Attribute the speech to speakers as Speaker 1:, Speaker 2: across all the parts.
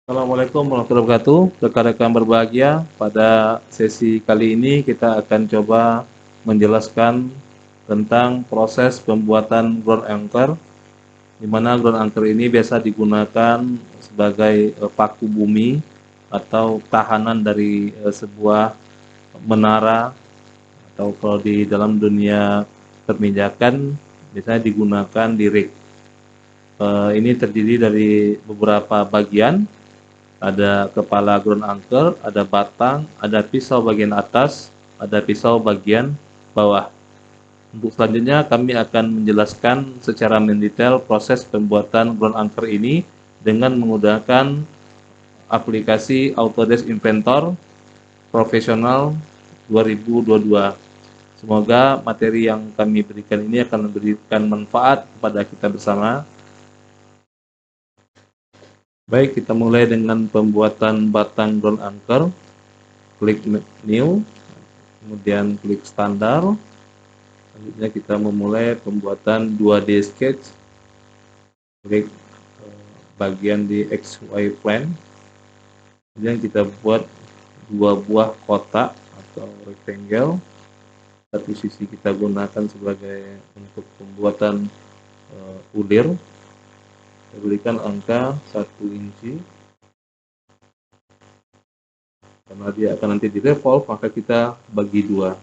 Speaker 1: Assalamualaikum warahmatullahi wabarakatuh. Rekan-rekan berbahagia, pada sesi kali ini kita akan coba menjelaskan tentang proses pembuatan ground anchor, di mana ground anchor ini biasa digunakan sebagai paku bumi atau tahanan dari sebuah menara, atau kalau di dalam dunia perminyakan biasanya digunakan di rig. Ini terdiri dari beberapa bagian. Ada kepala ground anchor, ada batang, ada pisau bagian atas, ada pisau bagian bawah. Untuk selanjutnya kami akan menjelaskan secara mendetail proses pembuatan ground anchor ini dengan menggunakan aplikasi Autodesk Inventor Profesional 2022. Semoga materi yang kami berikan ini akan memberikan manfaat kepada kita bersama. Baik, kita mulai dengan pembuatan batang ground anchor. Klik new, kemudian klik standar. Selanjutnya kita memulai pembuatan 2D sketch. Klik bagian di XY plane. Kemudian kita buat dua buah kotak atau rectangle. Satu sisi kita gunakan sebagai untuk pembuatan ulir. Kita berikan angka 1 inci. Karena dia akan nanti di revolve, maka kita bagi dua.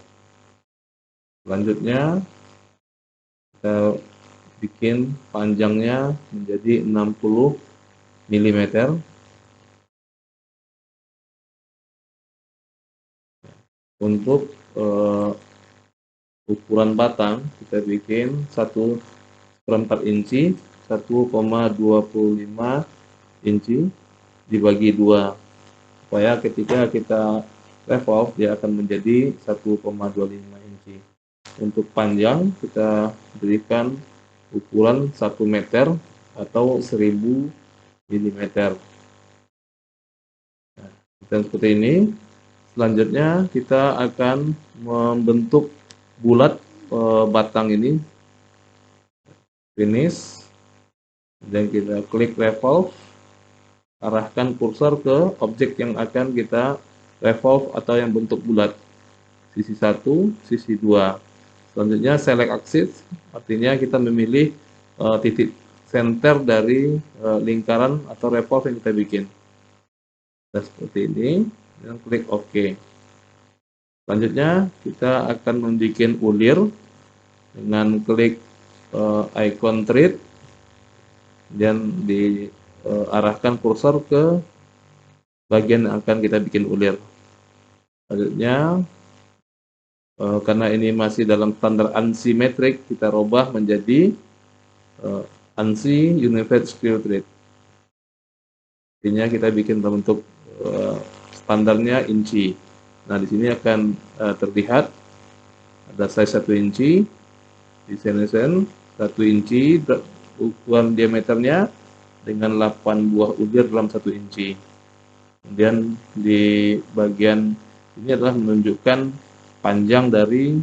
Speaker 1: Selanjutnya kita bikin panjangnya menjadi 60 mm. Untuk ukuran batang kita bikin 1/4 inci, 1,25 inci dibagi dua, supaya ketika kita revolve dia akan menjadi 1,25 inci. Untuk panjang kita berikan ukuran 1 meter atau 1000 mm. Nah, seperti ini. Selanjutnya kita akan membentuk bulat batang ini. Finish. Dan kita klik revolve. Arahkan kursor ke objek yang akan kita revolve atau yang bentuk bulat. Sisi 1, sisi 2. Selanjutnya select axis, artinya kita memilih titik center dari lingkaran atau revolve yang kita bikin. Dan seperti ini, dan klik OK. Selanjutnya kita akan membuat ulir dengan klik icon thread dan diarahkan kursor ke bagian yang akan kita bikin ulir. Selanjutnya karena ini masih dalam standar ANSI metric, kita rubah menjadi ANSI Unified Screw Thread. Artinya kita bikin bentuk standarnya inci. Nah, di sini akan terlihat ada size 1 inci, disension 1 inci, ukuran diameternya dengan 8 buah ulir dalam 1 inci. Kemudian di bagian ini adalah menunjukkan panjang dari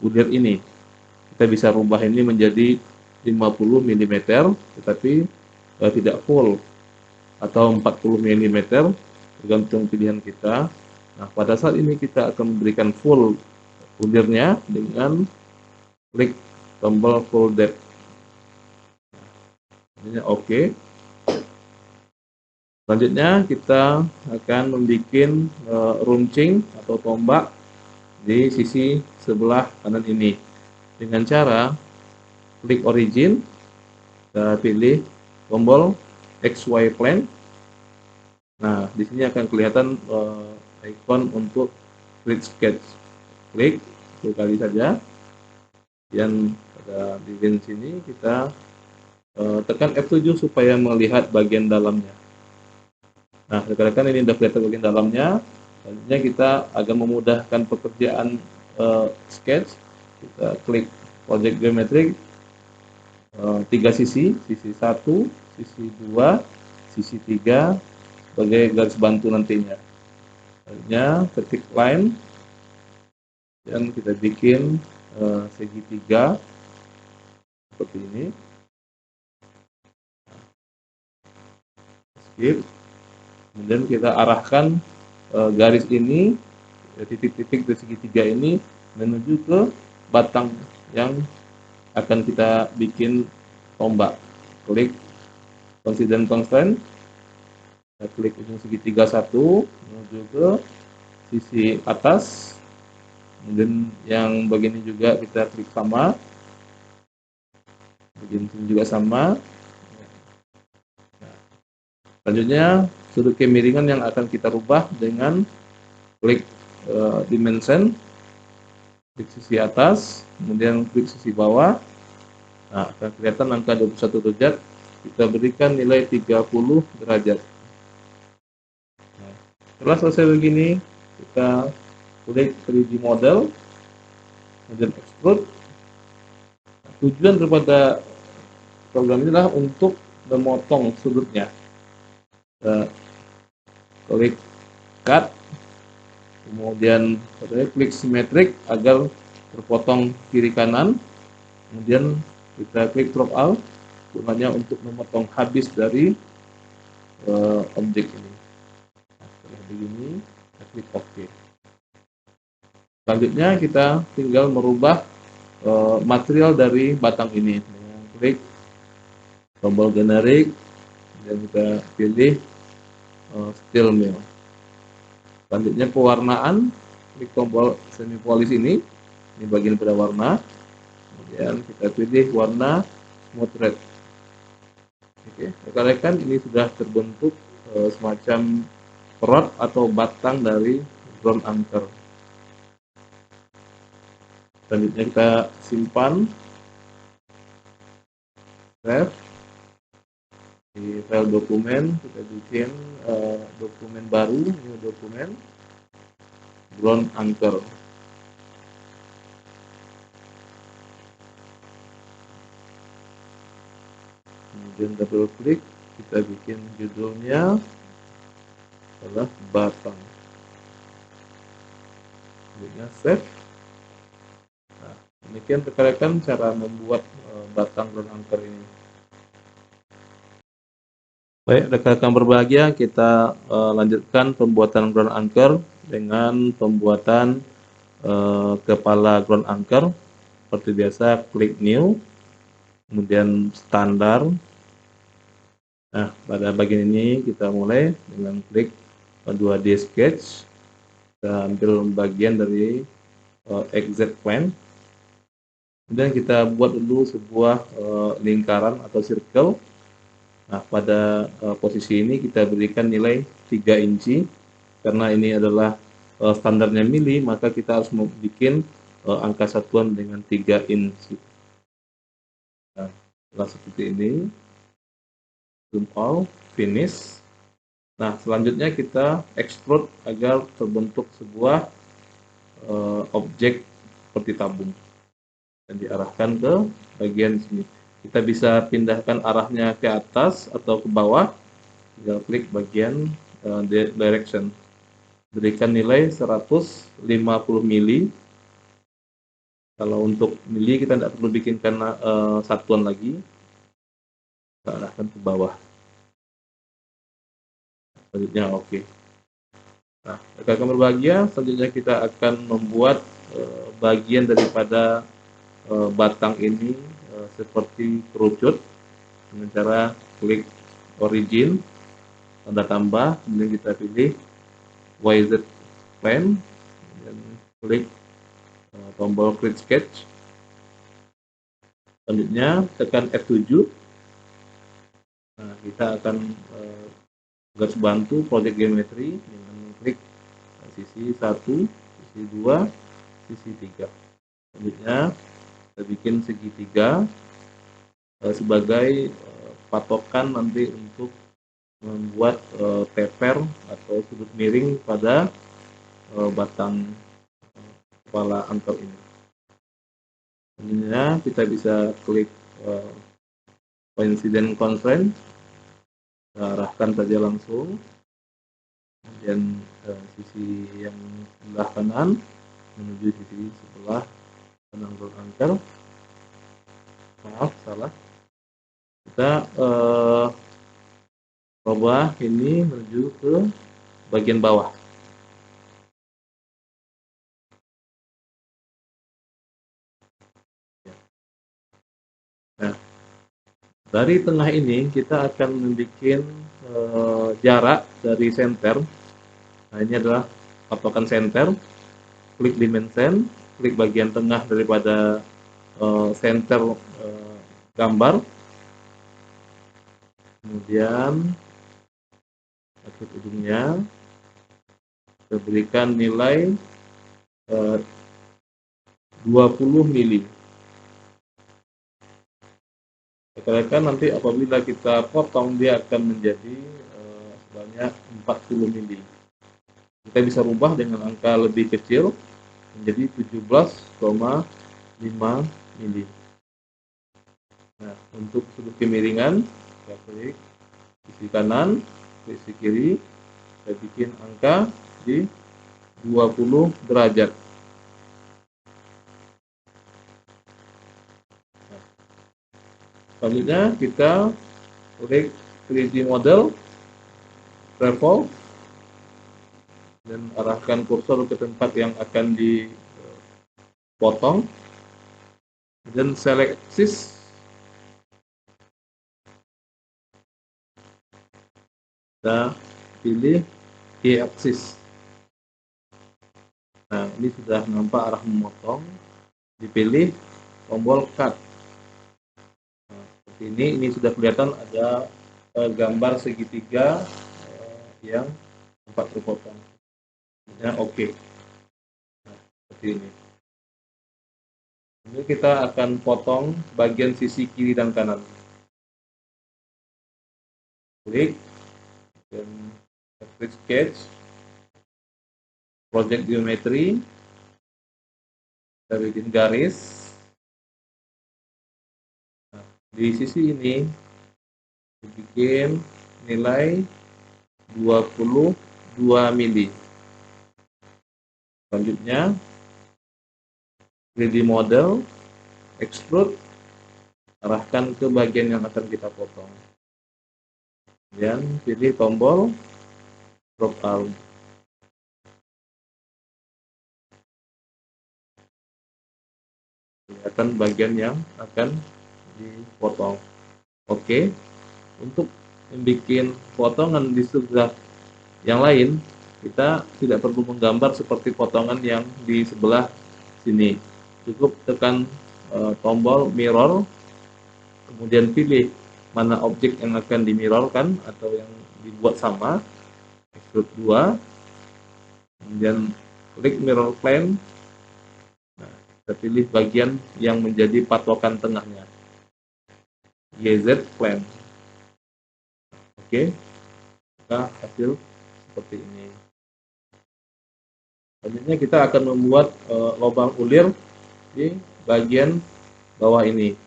Speaker 1: ulir ini. Kita bisa rubah ini menjadi 50 mm, tetapi tidak full, atau 40 mm, tergantung pilihan kita. Nah, pada saat ini kita akan memberikan full ulirnya dengan klik tombol full depth. Ini OK. Selanjutnya kita akan membuat runcing atau tombak di sisi sebelah kanan ini dengan cara klik origin, kita pilih tombol XY plane. Nah, di sini akan kelihatan icon untuk create sketch. Klik satu kali saja. Dan pada bagian sini kita tekan F7 supaya melihat bagian dalamnya. Nah, rekan-rekan, ini sudah kelihatan bagian dalamnya. Selanjutnya kita agar memudahkan pekerjaan sketch, kita klik project geometrik, 3 sisi, sisi 1, sisi 2, sisi 3 sebagai garis bantu nantinya. Selanjutnya ketik line dan kita bikin segitiga seperti ini. Skip. Kemudian kita arahkan garis ini, titik-titik di segitiga ini menuju ke batang yang akan kita bikin tombak. Klik coincident constraint, kita klik ujung segitiga 1 menuju ke sisi atas, kemudian yang bagian ini juga kita klik sama, bagian sini juga sama. Selanjutnya sudut kemiringan yang akan kita rubah dengan klik dimension, klik sisi atas, kemudian klik sisi bawah. Nah, akan kelihatan angka 21 derajat, kita berikan nilai 30 derajat. Nah, setelah selesai begini, kita klik 3D model, kemudian extrude. Tujuan daripada program ini adalah untuk memotong sudutnya. Kita klik cut, kemudian klik simetrik agar terpotong kiri kanan, kemudian kita klik drop out, gunanya untuk memotong habis dari objek ini. Nah, setelah begini, kita klik OK. Selanjutnya kita tinggal merubah material dari batang ini dengan klik tombol generik, dan kita pilih steel mill. Selanjutnya pewarnaan, klik tombol semi polish ini bagian pada warna, kemudian kita pilih warna smooth red. Oke, rekan-rekan, ini sudah terbentuk semacam rod atau batang dari ground anchor. Selanjutnya kita simpan, save di file dokumen, kita bikin dokumen baru, new dokumen ground anchor. Kemudian double klik, kita bikin judulnya adalah batang. Kemudian save. Nah, demikian rekan-rekan cara membuat batang ground anchor ini. Baik, rekan-rekan berbahagia, kita lanjutkan pembuatan ground anchor dengan pembuatan kepala ground anchor. Seperti biasa, klik new, kemudian standar. Nah, pada bagian ini kita mulai dengan klik 2D sketch. Kita ambil bagian dari exact plane. Kemudian kita buat dulu sebuah lingkaran atau circle. Nah, pada posisi ini kita berikan nilai 3 inci. Karena ini adalah standarnya mili, maka kita harus membuat angka satuan dengan 3 inci. Nah, setelah seperti ini, zoom out, finish. Nah, selanjutnya kita extrude agar terbentuk sebuah objek seperti tabung dan diarahkan ke bagian sini. Kita bisa pindahkan arahnya ke atas atau ke bawah, tinggal klik bagian direction. Berikan nilai 150 mili. Kalau untuk mili kita tidak perlu bikinkan satuan lagi, kita arahkan ke bawah. Selanjutnya oke. Nah, rekan-rekan berbahagia, selanjutnya kita akan membuat bagian daripada batang ini seperti kerucut dengan cara klik origin, tanda tambah, kemudian kita pilih YZ plane, dan klik tombol create sketch. Selanjutnya tekan F7. Nah, kita akan garis bantu project geometry dengan klik sisi 1, sisi 2, sisi 3. Selanjutnya kita bikin segitiga sebagai patokan nanti untuk membuat teper atau sudut miring pada batang kepala anchor ini. Selanjutnya kita bisa klik coincident constraint, kita arahkan saja langsung, kemudian sisi yang sebelah kanan menuju sisi sebelah kanan ground anchor. Maaf, salah. Kita merubah ini menuju ke bagian bawah. Nah, dari tengah ini kita akan membuat jarak dari center. Nah, ini adalah patokan center. Klik dimension, klik bagian tengah daripada center gambar. Kemudian satu ujungnya kita berikan nilai 20 mili. Rekan-rekan, nanti apabila kita potong dia akan menjadi sebanyak 40 mili. Kita bisa rubah dengan angka lebih kecil menjadi 17,5 mili. Nah, untuk sudut kemiringan, kita klik sisi kanan, klik sisi kiri, kita bikin angka di 20 derajat. Nah, selanjutnya kita klik 3D model, revolve, dan arahkan kursor ke tempat yang akan dipotong, dan select axis. Kita pilih Y-axis. Nah, ini sudah nampak arah memotong. Dipilih tombol cut. Nah, seperti ini sudah kelihatan ada gambar segitiga yang tempat terpotong. Nah, oke. Nah, seperti ini. Ini kita akan potong bagian sisi kiri dan kanan. Klik dan klik sketch, project geometry, kita bikin garis. Nah, di sisi ini bikin nilai 22 mili. Selanjutnya 3D model, extrude, arahkan ke bagian yang akan kita potong. Dan pilih tombol drop arm. Kelihatan bagian yang akan dipotong. Oke. Untuk membuat potongan di sebelah yang lain, kita tidak perlu menggambar seperti potongan yang di sebelah sini. Cukup tekan tombol mirror, kemudian pilih mana objek yang akan dimirrorkan atau yang dibuat sama, extrude 2, kemudian klik mirror plane. Nah, kita pilih bagian yang menjadi patokan tengahnya, YZ plane. Oke, kita hasil seperti ini. Selanjutnya kita akan membuat lubang ulir di bagian bawah ini.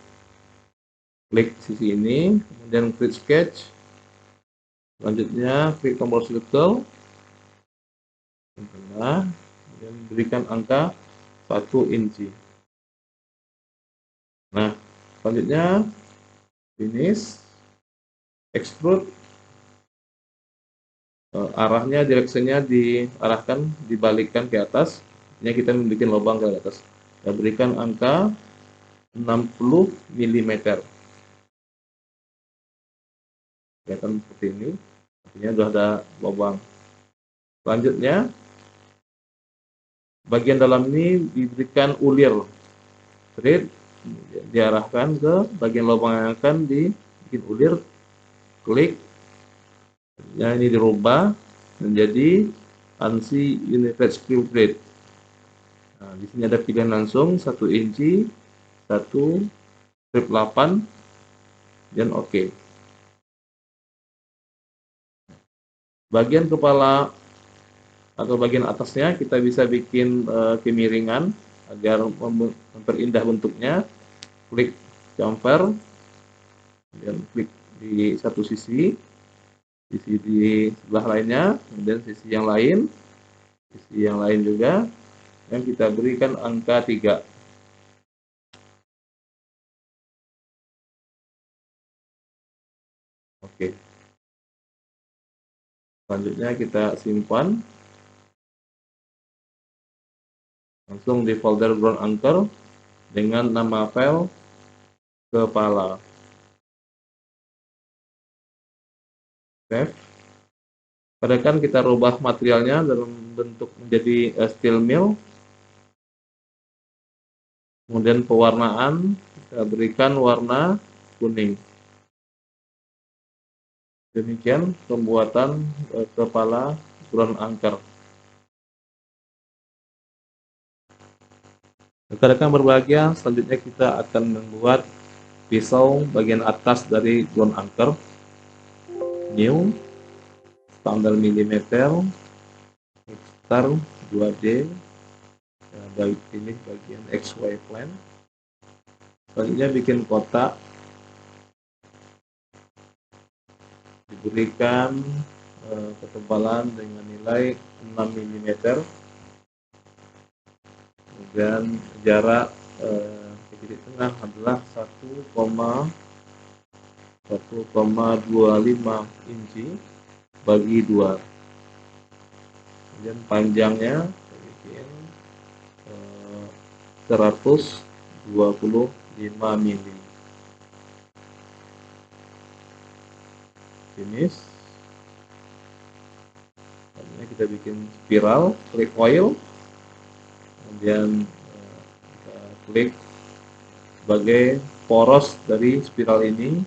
Speaker 1: Klik sisi ini, kemudian klik sketch. Selanjutnya klik tombol circle, tengah, kemudian berikan angka 1 inci. Nah, selanjutnya finish, extrude. Arahnya, direksinya diarahkan, dibalikkan ke atas. Ini kita membuat lubang ke atas. Kita berikan angka 60 mm. Kelihatan seperti ini. Artinya sudah ada lubang. Selanjutnya, bagian dalam ini diberikan ulir. Thread diarahkan ke bagian lubang yang akan dibikin ulir. Klik. Yang ini dirubah menjadi ANSI Unified Screw Thread. Nah, di sini ada pilihan langsung 1 inci, 1 strip 8, dan oke. Bagian kepala atau bagian atasnya kita bisa bikin kemiringan agar memperindah bentuknya. Klik chamfer, dan klik di satu sisi di sebelah lainnya, kemudian sisi yang lain juga, yang kita berikan angka 3. Oke. Selanjutnya kita simpan langsung di folder ground anchor dengan nama file kepala. Save. Padahal kita rubah materialnya dalam bentuk menjadi steel mill. Kemudian pewarnaan kita berikan warna kuning. Demikian pembuatan kepala ground anchor. Rekan-rekan berbahagia, selanjutnya kita akan membuat pisau bagian atas dari ground anchor. New, standar milimeter, star 2D, baik ini bagian XY plane. Selanjutnya bikin kotak, diberikan ketebalan dengan nilai 6 mm, kemudian jarak titik tengah adalah 1,25 inci bagi 2. Kemudian panjangnya bikin 125 mili. Finish. Selanjutnya kita bikin spiral, klik oil, kemudian kita klik sebagai poros dari spiral ini,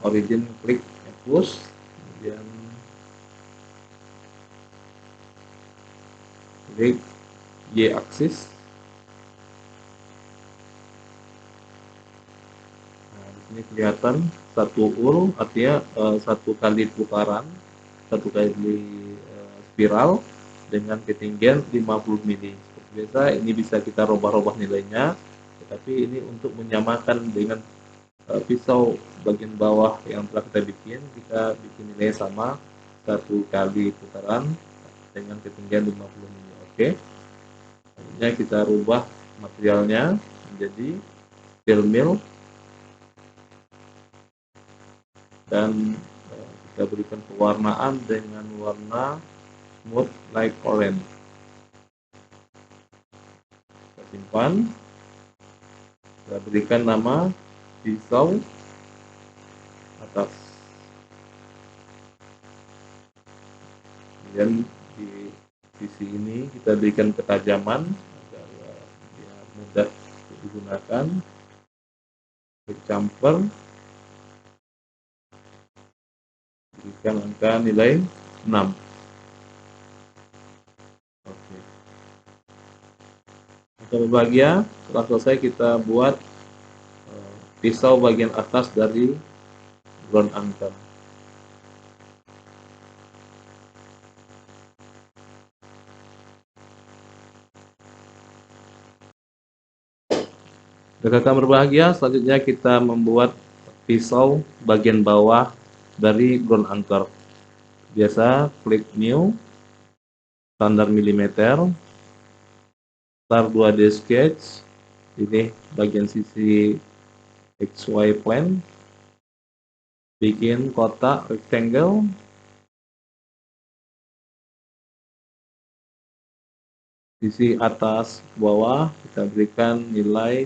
Speaker 1: origin klik push, kemudian klik Y axis. Nah, di sini kelihatan satu ul, artinya satu kali putaran, satu kali spiral dengan ketinggian 50 mili. Seperti biasa, ini bisa kita rubah-rubah nilainya, tetapi ini untuk menyamakan dengan pisau bagian bawah yang telah kita bikin nilai sama, satu kali putaran dengan ketinggian 50 mili. Oke. Selanjutnya kita rubah materialnya menjadi steel mill dan kita berikan pewarnaan dengan warna smooth like orange. Kita simpan, kita berikan nama pisau atas. Kemudian di sisi ini kita berikan ketajaman agar biar mudah digunakan. Klik chamfer, berikan angka nilai 6. Oke. Untuk berbahagia, setelah selesai kita buat pisau bagian atas dari ground anchor. Rekan-rekan berbahagia, selanjutnya kita membuat pisau bagian bawah dari ground anchor. Biasa klik new, standar milimeter, star 2D sketch, ini bagian sisi XY plane, bikin kotak rectangle, sisi atas bawah kita berikan nilai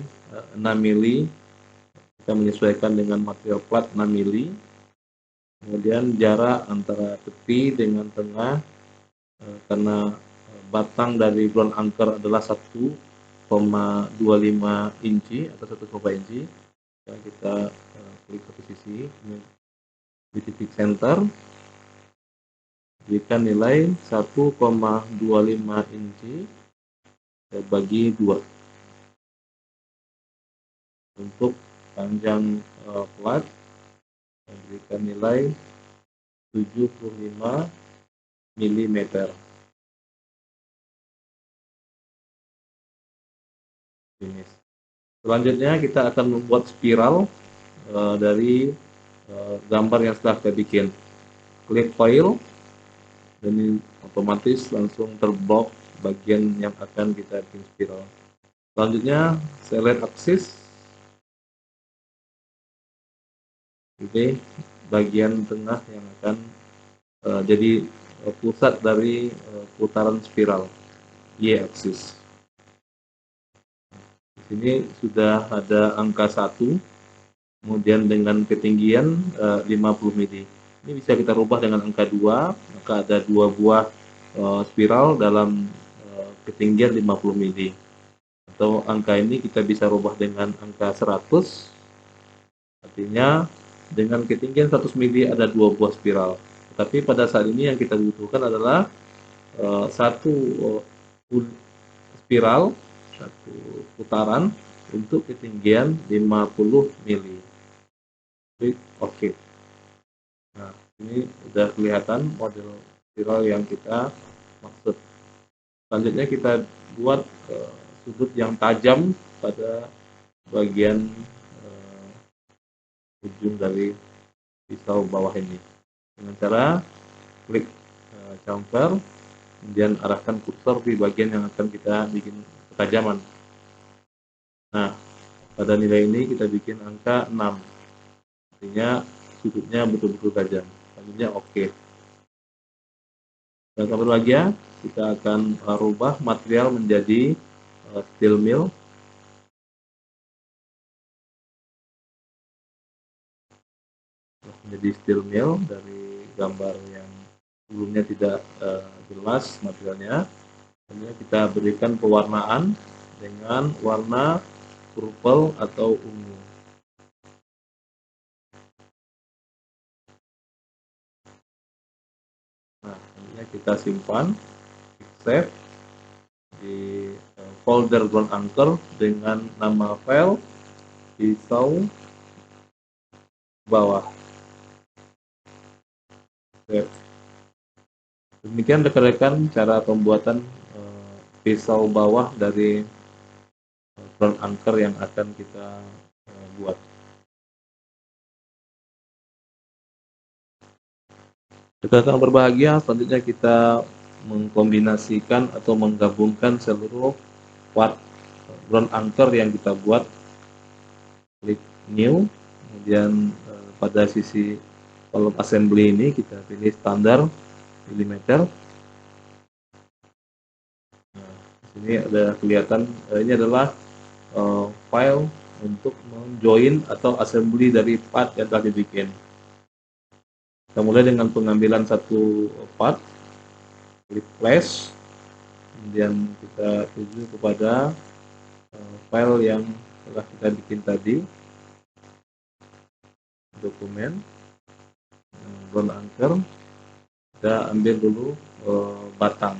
Speaker 1: 6 mili, kita menyesuaikan dengan material plat 6 mili. Kemudian jarak antara tepi dengan tengah, karena batang dari ground anchor adalah 1,25 inci atau 1,5 inci, dan kita klik satu sisi di titik center, berikan nilai 1,25 inci bagi 2. Untuk panjang plat, berikan nilai 75 mm. Selanjutnya kita akan membuat spiral dari gambar yang setelah kita bikin. Klik file, dan ini otomatis langsung terblok bagian yang akan kita bikin spiral. Selanjutnya select axis, ini bagian tengah yang akan jadi pusat dari putaran spiral Y-axis. Di sini sudah ada angka 1, kemudian dengan ketinggian 50 mili. Ini bisa kita rubah dengan angka 2, maka ada 2 buah spiral dalam ketinggian 50 mili. Atau angka ini kita bisa rubah dengan angka 100, artinya dengan ketinggian 100 mili ada 2 buah spiral. Tapi pada saat ini yang kita butuhkan adalah satu spiral, satu putaran untuk ketinggian 50 mili. Klik OK. Nah, ini sudah kelihatan model spiral yang kita maksud. Selanjutnya kita buat sudut yang tajam pada bagian ujung dari pisau bawah ini dengan cara klik chamfer, kemudian arahkan kursor di bagian yang akan kita bikin ketajaman. Nah, pada nilai ini kita bikin angka 6, artinya sudutnya betul-betul tajam. Selanjutnya OK. Dan satu lagi ya, kita akan rubah material menjadi steel mill. Menjadi steel mill dari gambar yang sebelumnya tidak jelas materialnya. Kemudian kita berikan pewarnaan dengan warna purple atau ungu. Nah, kemudian kita simpan, save di folder ground anchor dengan nama file pisau bawah. Save. Demikian rekan-rekan cara pembuatan pisau bawah dari ground anchor yang akan kita buat. Rekan-rekan berbahagia, selanjutnya kita mengkombinasikan atau menggabungkan seluruh part ground anchor yang kita buat. Klik new, kemudian pada sisi kolom assembly ini kita pilih standar milimeter. Nah, ini ada kelihatan ini adalah file untuk menjoin atau assembly dari part yang telah dibikin. Kita mulai dengan pengambilan satu part, klik flash, kemudian kita tuju kepada file yang telah kita bikin tadi, dokumen ground anchor. Kita ambil dulu batang.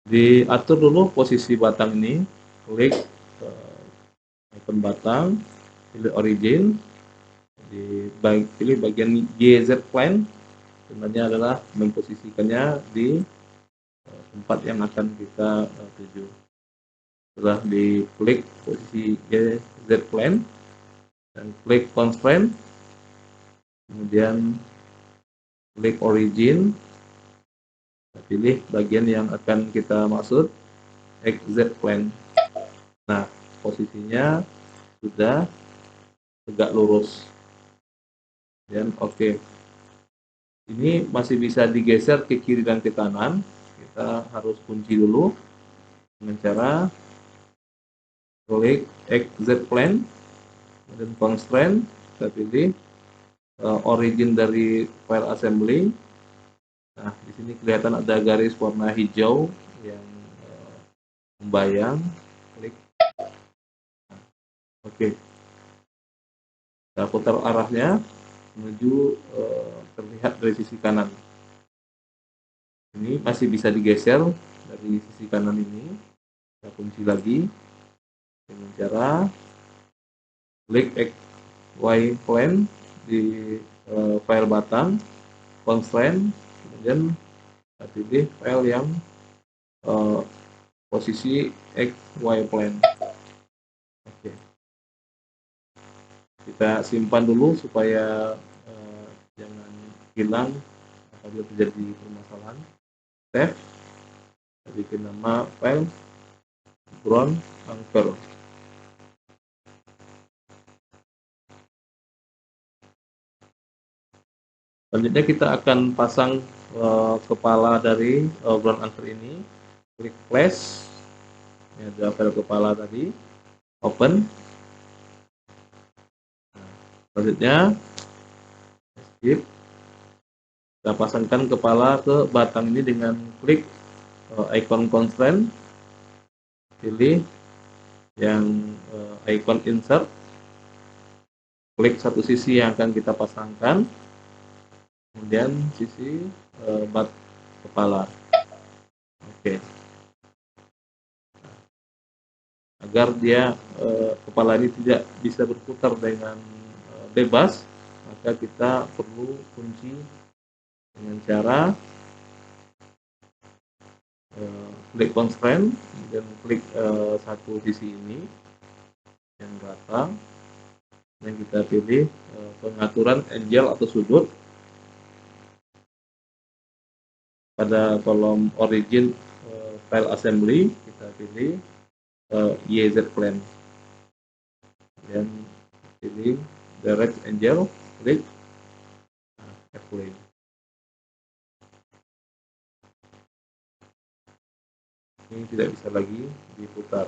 Speaker 1: Diatur dulu posisi batang ini, klik icon batang, pilih origin, pilih bagian YZ plane, sebenarnya adalah memposisikannya di tempat yang akan kita tuju. Setelah diklik posisi YZ plane dan klik constraint, kemudian klik origin, pilih bagian yang akan kita maksud, XZ plane. Nah, posisinya sudah tegak lurus. Dan OK. Ini masih bisa digeser ke kiri dan ke kanan. Kita harus kunci dulu dengan cara klik XZ plane, dan constraint, kita pilih origin dari file assembly. Nah, di sini kelihatan ada garis warna hijau yang membayang. Klik. Oke. Kita putar arahnya menuju terlihat dari sisi kanan. Ini masih bisa digeser dari sisi kanan ini. Kita kunci lagi dengan cara klik XY plane di file batang, constraint, kemudian kita pilih file yang posisi XY plane. Oke. Kita simpan dulu supaya jangan hilang apabila terjadi permasalahan. Save, kita bikin nama file ground anchor. Selanjutnya kita akan pasang kepala dari ground anchor ini. Klik flash, ini ada file kepala tadi, open. Selanjutnya skip, kita pasangkan kepala ke batang ini dengan klik icon constraint, pilih yang icon insert, klik satu sisi yang akan kita pasangkan, kemudian sisi bat kepala. Oke. Agar dia kepala ini tidak bisa berputar dengan bebas, maka kita perlu kunci dengan cara klik constraint, dan klik satu sisi ini yang rata, dan kita pilih pengaturan angle atau sudut. Pada kolom origin file assembly kita pilih YZ plane, dan pilih direct angle, klik F-plane. Ini tidak bisa lagi diputar.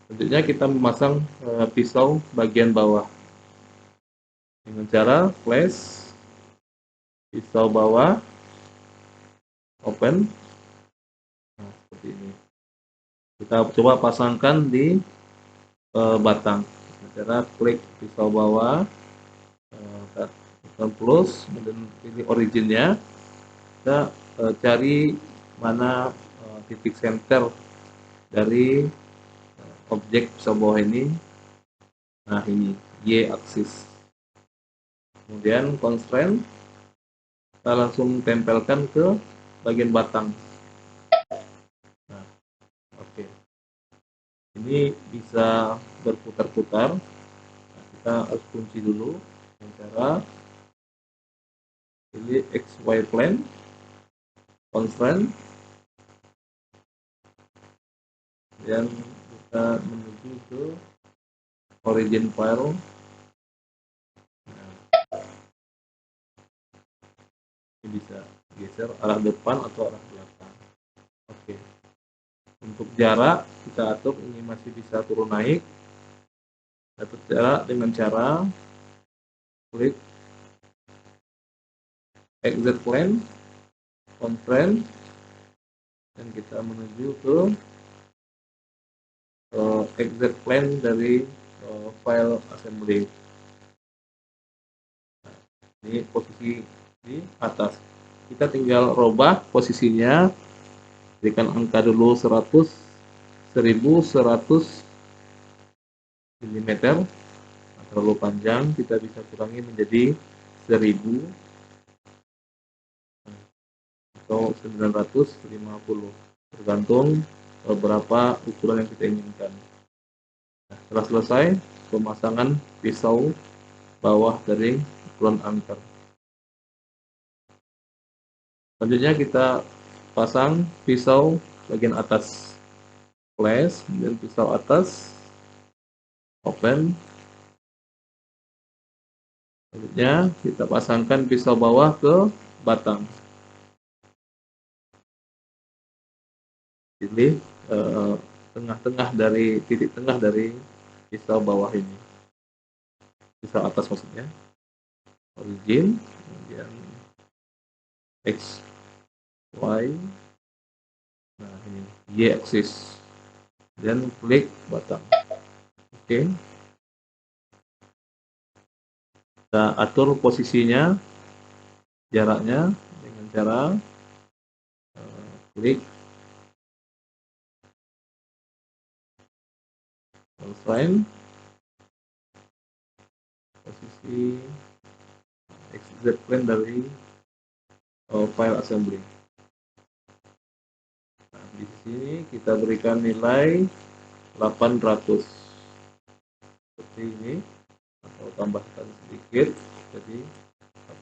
Speaker 1: Selanjutnya kita memasang pisau bagian bawah dengan cara flash, pisau bawah, open. Nah, seperti ini. Kita coba pasangkan di batang dengan cara klik pisau bawah, tekan plus, kemudian pilih originnya. Kita cari mana titik center dari objek pisau bawah ini. Nah, ini Y aksis. Kemudian constraint kita langsung tempelkan ke bagian batang. Nah, oke. Ini bisa berputar-putar. Nah, kita harus kunci dulu dengan cara pilih XY plane, constraint, dan kita menuju ke origin file. Nah, ini bisa geser arah depan atau arah belakang. Oke. Untuk jarak kita atur, ini masih bisa turun naik. Atur jarak dengan cara klik exit plane, constraint, dan kita menuju ke exit plane dari file assembly. Ini posisi di atas. Kita tinggal robah posisinya, berikan angka dulu 100, 1100 mm, terlalu panjang, kita bisa kurangi menjadi 1000 atau 950, tergantung berapa ukuran yang kita inginkan. Nah, setelah selesai pemasangan pisau bawah dari ground anchor. Selanjutnya kita pasang pisau bagian atas, flash, dan pisau atas, open. Selanjutnya kita pasangkan pisau bawah ke batang. Pilih tengah-tengah dari titik tengah dari pisau bawah ini, pisau atas maksudnya, origin, kemudian X, Y, nah ini Y axis, dan klik batang. Oke. Kita atur posisinya, jaraknya dengan cara klik constraint, posisi exit plane dari file assembly. Nah, di sini kita berikan nilai 800 seperti ini, atau tambahkan sedikit jadi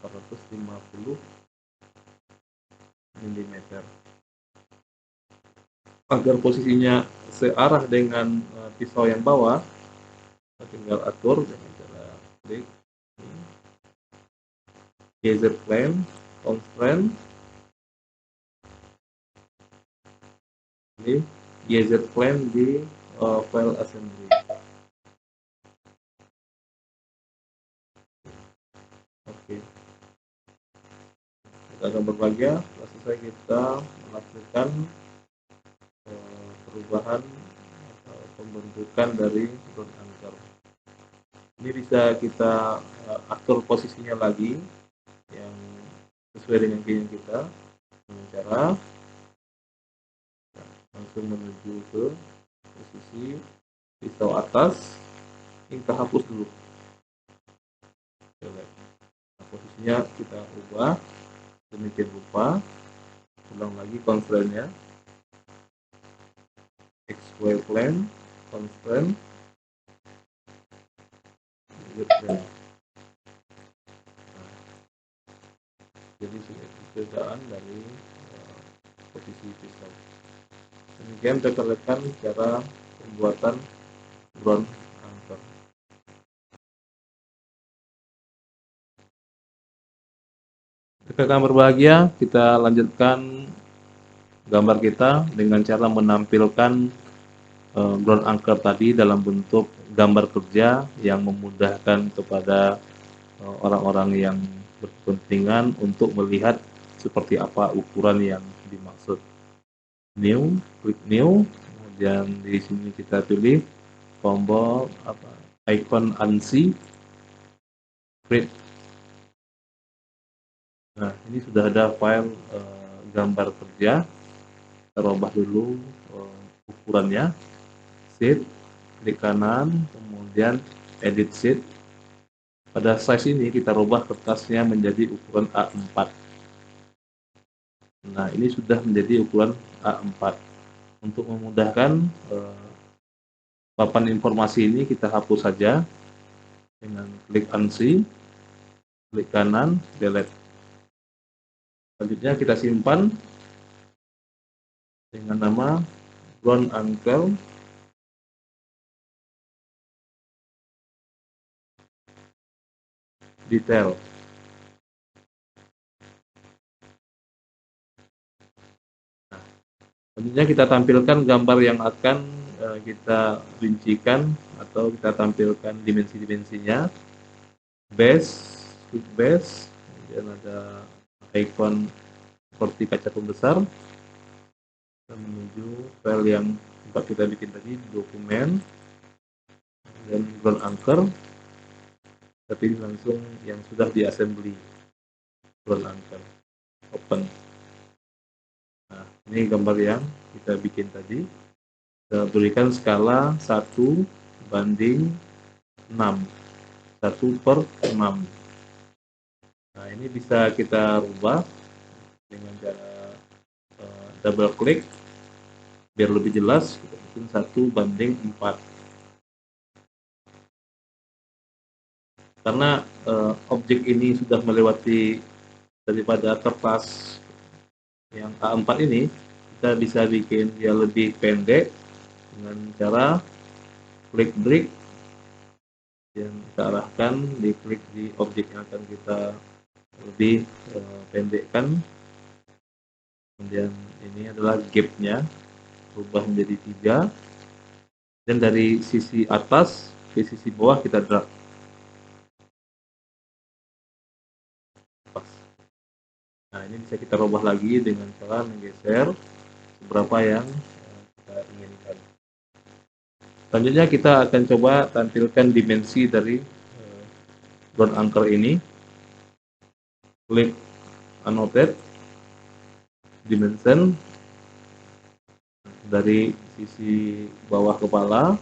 Speaker 1: 850 mm. Agar posisinya searah dengan pisau yang bawah, kita tinggal atur dengan cara klik YZ plane, constraint, ini YZ plane di file assembly. Oke, kita akan berbahagia. Setelah selesai kita melakukan perubahan atau pembentukan dari ground anchor. Ini bisa kita atur posisinya lagi yang sesuai dengan keinginan kita dengan cara langsung menuju ke posisi pisau atas. Ini kita hapus dulu. Nah, posisinya kita ubah demikian rupa. Ulang lagi constraint-nya, XY plane, constraint, Z plane. Nah, jadi perbedaan dari posisi pisau. Demikian rekan-rekan cara pembuatan ground anchor. Rekan berbahagia, kita lanjutkan gambar kita dengan cara menampilkan ground anchor tadi dalam bentuk gambar kerja yang memudahkan kepada orang-orang yang berkepentingan untuk melihat seperti apa ukuran yang dimaksud. New, klik new, kemudian di sini kita pilih tombol icon ANSI, create. Nah, ini sudah ada file gambar kerja. Kita ubah dulu ukurannya. Sheet, klik kanan, kemudian edit sheet. Pada size ini kita rubah kertasnya menjadi ukuran A4. Nah, ini sudah menjadi ukuran A4. Untuk memudahkan papan informasi ini kita hapus saja dengan klik ANSI, klik kanan, delete. Selanjutnya kita simpan dengan nama ground anchor detail. Nah, selanjutnya kita tampilkan gambar yang akan kita rincikan atau kita tampilkan dimensi-dimensinya. Base, klik base, kemudian ada icon seperti kaca pembesar. Kita menuju file yang tempat kita bikin tadi, dokumen, dan ground anchor. Tapi ini langsung yang sudah di assembly ground anchor, open. Nah, ini gambar yang kita bikin tadi. Kita berikan skala 1:6, 1/6. Nah, ini bisa kita rubah dengan cara double klik biar lebih jelas. Kita bikin 1:4. Karena objek ini sudah melewati daripada kertas yang A4 ini, kita bisa bikin dia lebih pendek dengan cara klik break dan kita arahkan di klik di objek yang akan kita lebih pendekkan. Kemudian ini adalah gapnya, berubah menjadi 3, dan dari sisi atas ke sisi bawah kita drag. Nah, ini bisa kita rubah lagi dengan cara menggeser seberapa yang kita inginkan. Selanjutnya kita akan coba tampilkan dimensi dari ground anchor ini. Klik annotate dimension dari sisi bawah kepala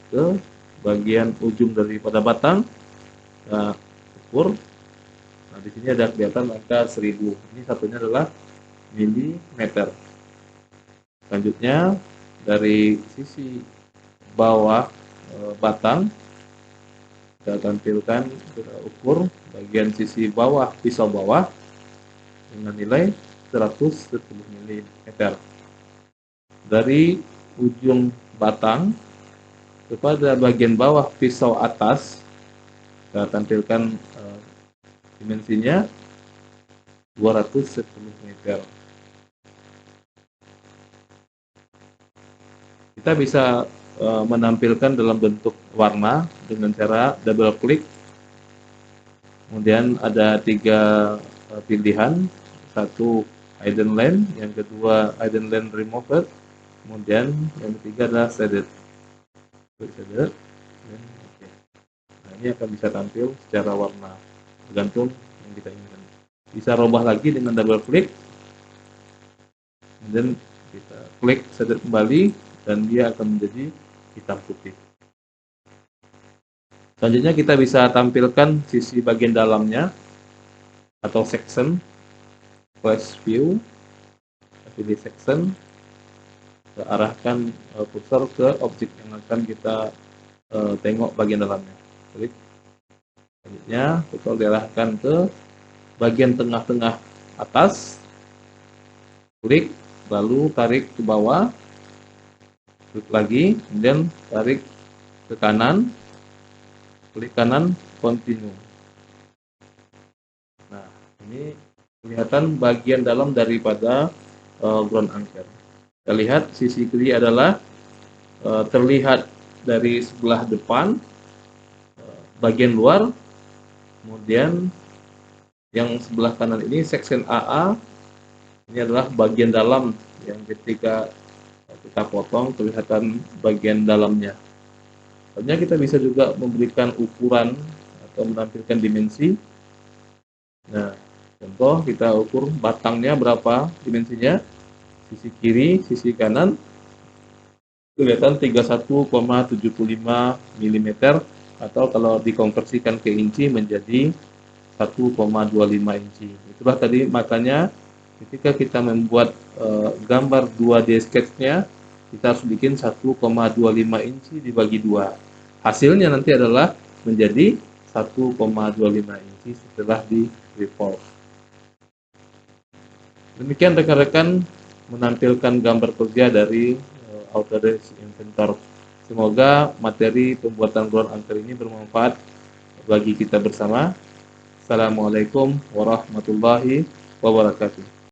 Speaker 1: ke bagian ujung daripada batang. Nah, ukur. Nah, di sini ada kelihatan angka 1000. Ini satunya adalah milimeter. Selanjutnya dari sisi bawah batang kita tampilkan, kita ukur bagian sisi bawah pisau bawah dengan nilai 110 mm. Dari ujung batang kepada bagian bawah pisau atas kita tampilkan dimensinya 210 meter. Kita bisa menampilkan dalam bentuk warna dengan cara double klik. Kemudian ada 3 pilihan. Satu hidden line, yang kedua hidden line removed, kemudian yang ketiga adalah shaded. Klik shaded. Dan okay. Nah, ini akan bisa tampil secara warna tergantung yang kita inginkan. Bisa robah lagi dengan double klik. Kemudian kita klik shaded kembali dan dia akan menjadi hitam putih. Selanjutnya kita bisa tampilkan sisi bagian dalamnya atau section. Flash view, pilih section, kita arahkan kursor ke objek yang akan kita tengok bagian dalamnya. Klik. Selanjutnya kursor diarahkan ke bagian tengah-tengah atas, klik, lalu tarik ke bawah, klik lagi, kemudian tarik ke kanan, klik kanan, continue. Nah, ini kelihatan bagian dalam daripada ground anchor. Kita lihat sisi kiri adalah terlihat dari sebelah depan, bagian luar, kemudian yang sebelah kanan ini section AA, ini adalah bagian dalam yang ketika kita potong kelihatan bagian dalamnya. Sebenarnya kita bisa juga memberikan ukuran atau menampilkan dimensi. Nah, contoh kita ukur batangnya berapa dimensinya, sisi kiri, sisi kanan, kelihatan 31,75 mm, atau kalau dikonversikan ke inci menjadi 1,25 inci. Itulah tadi makanya ketika kita membuat gambar 2D sketch-nya, kita harus bikin 1,25 inci dibagi 2. Hasilnya nanti adalah menjadi 1,25 inci setelah di revolve. Demikian rekan-rekan menampilkan gambar kerja dari Autodesk Inventor. Semoga materi pembuatan ground anchor ini bermanfaat bagi kita bersama. Assalamualaikum warahmatullahi wabarakatuh.